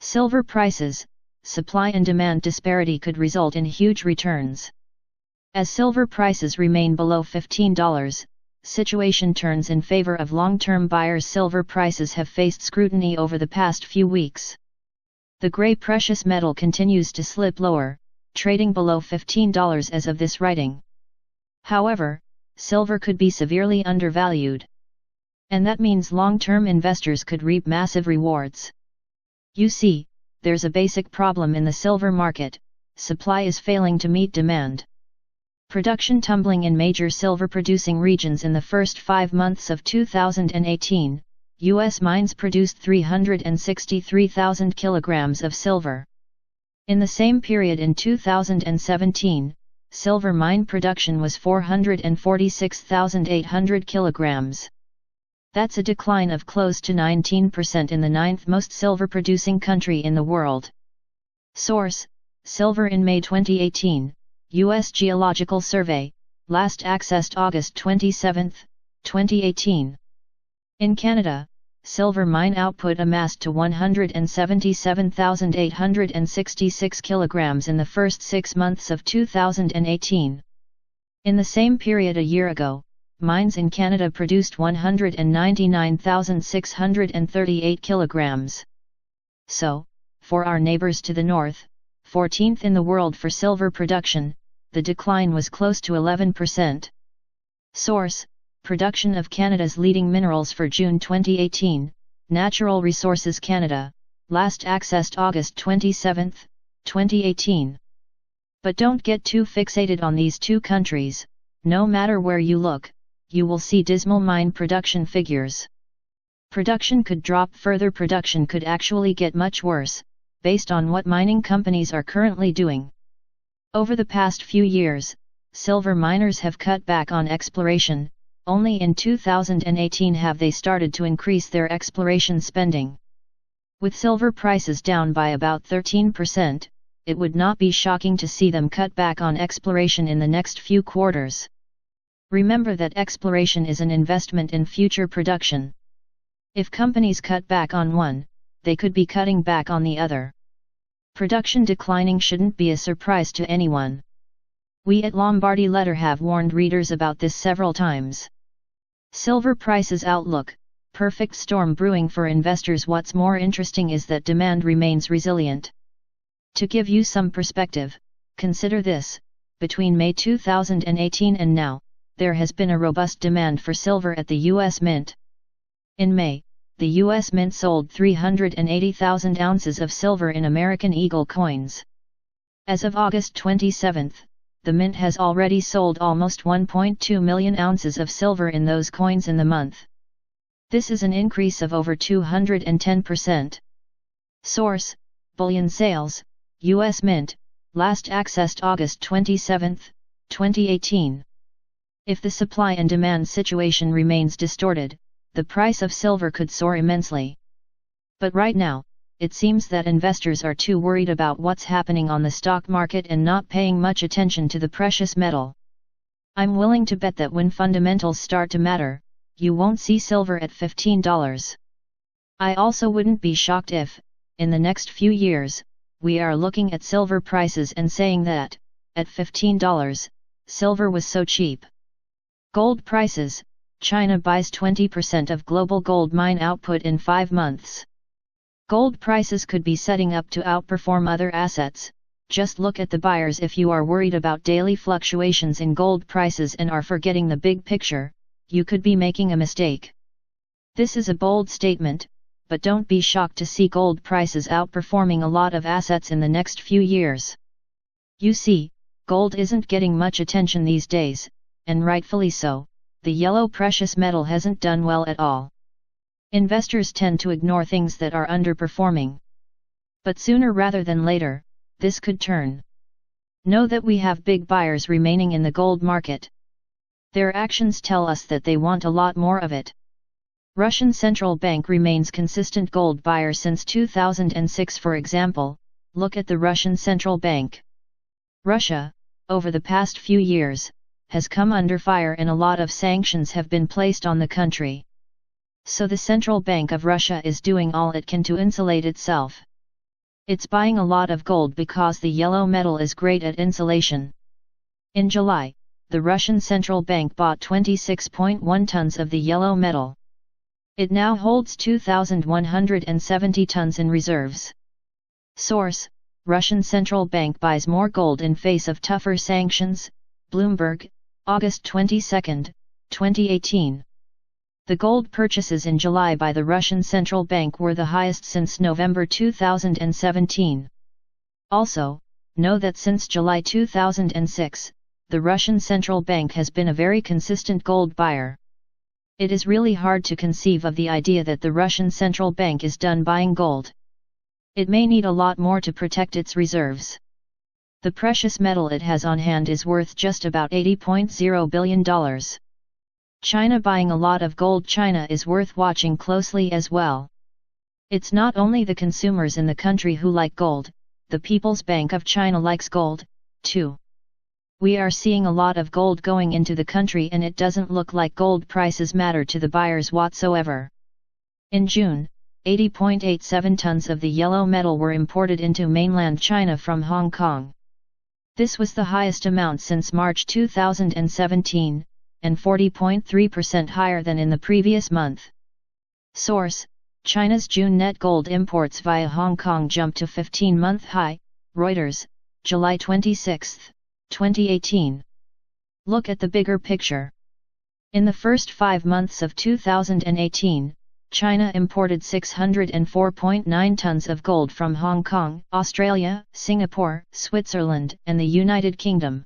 Silver prices, supply and demand disparity could result in huge returns. As silver prices remain below $15, situation turns in favor of long-term buyers. Silver prices have faced scrutiny over the past few weeks. The gray precious metal continues to slip lower, trading below $15 as of this writing. However, silver could be severely undervalued. And that means long-term investors could reap massive rewards. You see, there's a basic problem in the silver market: supply is failing to meet demand. Production tumbling in major silver-producing regions. In the first 5 months of 2018, U.S. mines produced 363,000 kilograms of silver. In the same period in 2017, silver mine production was 446,800 kilograms. That's a decline of close to 19% in the 9th most silver-producing country in the world. Source: Silver in May 2018, U.S. Geological Survey, last accessed August 27, 2018. In Canada, silver mine output amassed to 177,866 kilograms in the first 6 months of 2018. In the same period a year ago, mines in Canada produced 199,638 kilograms. So, for our neighbors to the north, 14th in the world for silver production, the decline was close to 11%. Source: Production of Canada's leading minerals for June 2018, Natural Resources Canada, last accessed August 27, 2018. But don't get too fixated on these two countries. No matter where you look, you will see dismal mine production figures. Production could drop further. Production could actually get much worse, based on what mining companies are currently doing. Over the past few years, silver miners have cut back on exploration. Only in 2018 have they started to increase their exploration spending. With silver prices down by about 13%, it would not be shocking to see them cut back on exploration in the next few quarters. Remember that exploration is an investment in future production. If companies cut back on one, they could be cutting back on the other. Production declining shouldn't be a surprise to anyone. We at Lombardi Letter have warned readers about this several times. Silver prices outlook: perfect storm brewing for investors. What's more interesting is that demand remains resilient. To give you some perspective, consider this: between May 2018 and now, there has been a robust demand for silver at the U.S. Mint. In May, the U.S. Mint sold 380,000 ounces of silver in American Eagle coins. As of August 27, the Mint has already sold almost 1.2 million ounces of silver in those coins in the month. This is an increase of over 210%. Source: Bullion Sales, U.S. Mint, last accessed August 27, 2018. If the supply and demand situation remains distorted, the price of silver could soar immensely. But right now, it seems that investors are too worried about what's happening on the stock market and not paying much attention to the precious metal. I'm willing to bet that when fundamentals start to matter, you won't see silver at $15. I also wouldn't be shocked if, in the next few years, we are looking at silver prices and saying that, at $15, silver was so cheap. Gold prices: China buys 20% of global gold mine output in 5 months. Gold prices could be setting up to outperform other assets. Just look at the buyers. If you are worried about daily fluctuations in gold prices and are forgetting the big picture, you could be making a mistake. This is a bold statement, but don't be shocked to see gold prices outperforming a lot of assets in the next few years. You see, gold isn't getting much attention these days, and rightfully so. The yellow precious metal hasn't done well at all. Investors tend to ignore things that are underperforming. But sooner rather than later, this could turn. Know that we have big buyers remaining in the gold market. Their actions tell us that they want a lot more of it. Russian Central Bank remains consistent gold buyer since 2006. For example, look at the Russian Central Bank. Russia, over the past few years, has come under fire and a lot of sanctions have been placed on the country. So the Central Bank of Russia is doing all it can to insulate itself. It's buying a lot of gold because the yellow metal is great at insulation. In July, the Russian central bank bought 26.1 tons of the yellow metal. It now holds 2,170 tons in reserves. Source: Russian central bank buys more gold in face of tougher sanctions. Bloomberg, August 22, 2018. The gold purchases in July by the Russian central bank were the highest since November 2017. Also, know that since July 2006, the Russian central bank has been a very consistent gold buyer. It is really hard to conceive of the idea that the Russian central bank is done buying gold. It may need a lot more to protect its reserves. The precious metal it has on hand is worth just about $80.0 billion. China buying a lot of gold. China is worth watching closely as well. It's not only the consumers in the country who like gold, the People's Bank of China likes gold, too. We are seeing a lot of gold going into the country and it doesn't look like gold prices matter to the buyers whatsoever. In June, 80.87 tons of the yellow metal were imported into mainland China from Hong Kong. This was the highest amount since March 2017, and 40.3% higher than in the previous month. Source: China's June net gold imports via Hong Kong jumped to 15-month high, Reuters, July 26, 2018. Look at the bigger picture. In the first 5 months of 2018, China imported 604.9 tons of gold from Hong Kong, Australia, Singapore, Switzerland, and the United Kingdom.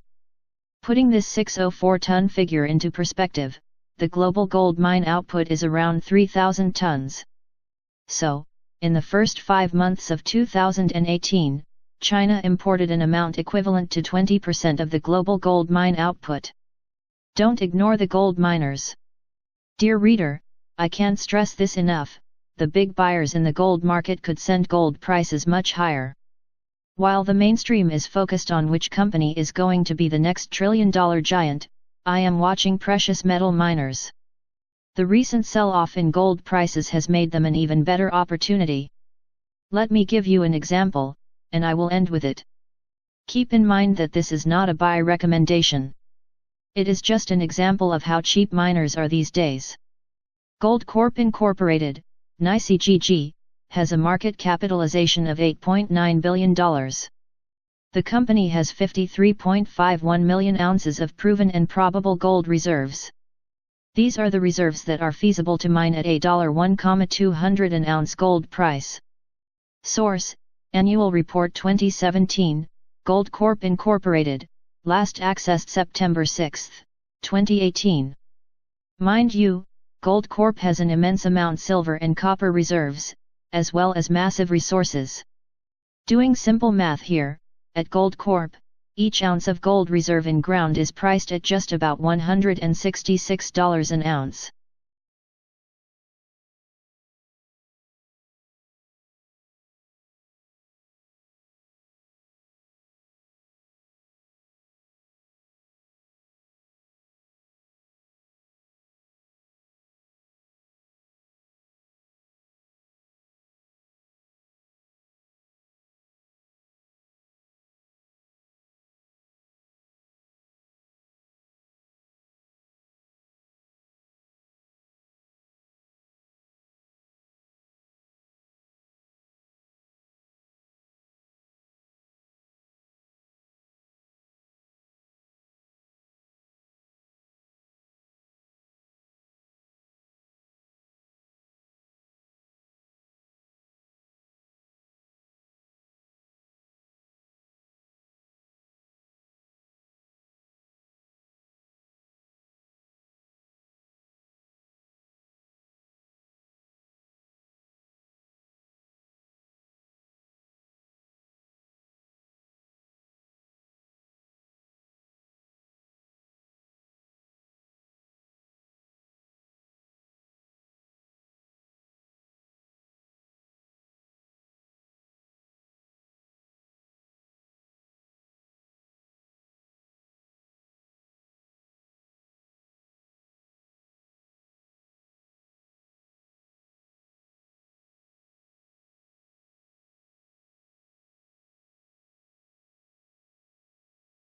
Putting this 604-ton figure into perspective, the global gold mine output is around 3,000 tons. So, in the first 5 months of 2018, China imported an amount equivalent to 20% of the global gold mine output. Don't ignore the gold miners. Dear reader, I can't stress this enough, the big buyers in the gold market could send gold prices much higher. While the mainstream is focused on which company is going to be the next trillion-dollar giant, I am watching precious metal miners. The recent sell-off in gold prices has made them an even better opportunity. Let me give you an example, and I will end with it. Keep in mind that this is not a buy recommendation. It is just an example of how cheap miners are these days. Goldcorp Incorporated, NYCGG, has a market capitalization of $8.9 billion. The company has 53.51 million ounces of proven and probable gold reserves. These are the reserves that are feasible to mine at a $1,200 an ounce gold price. Source: Annual Report 2017, Goldcorp Incorporated, last accessed September 6, 2018. Mind you, Goldcorp has an immense amount silver and copper reserves, as well as massive resources. Doing simple math here, at Goldcorp, each ounce of gold reserve in ground is priced at just about $166 an ounce.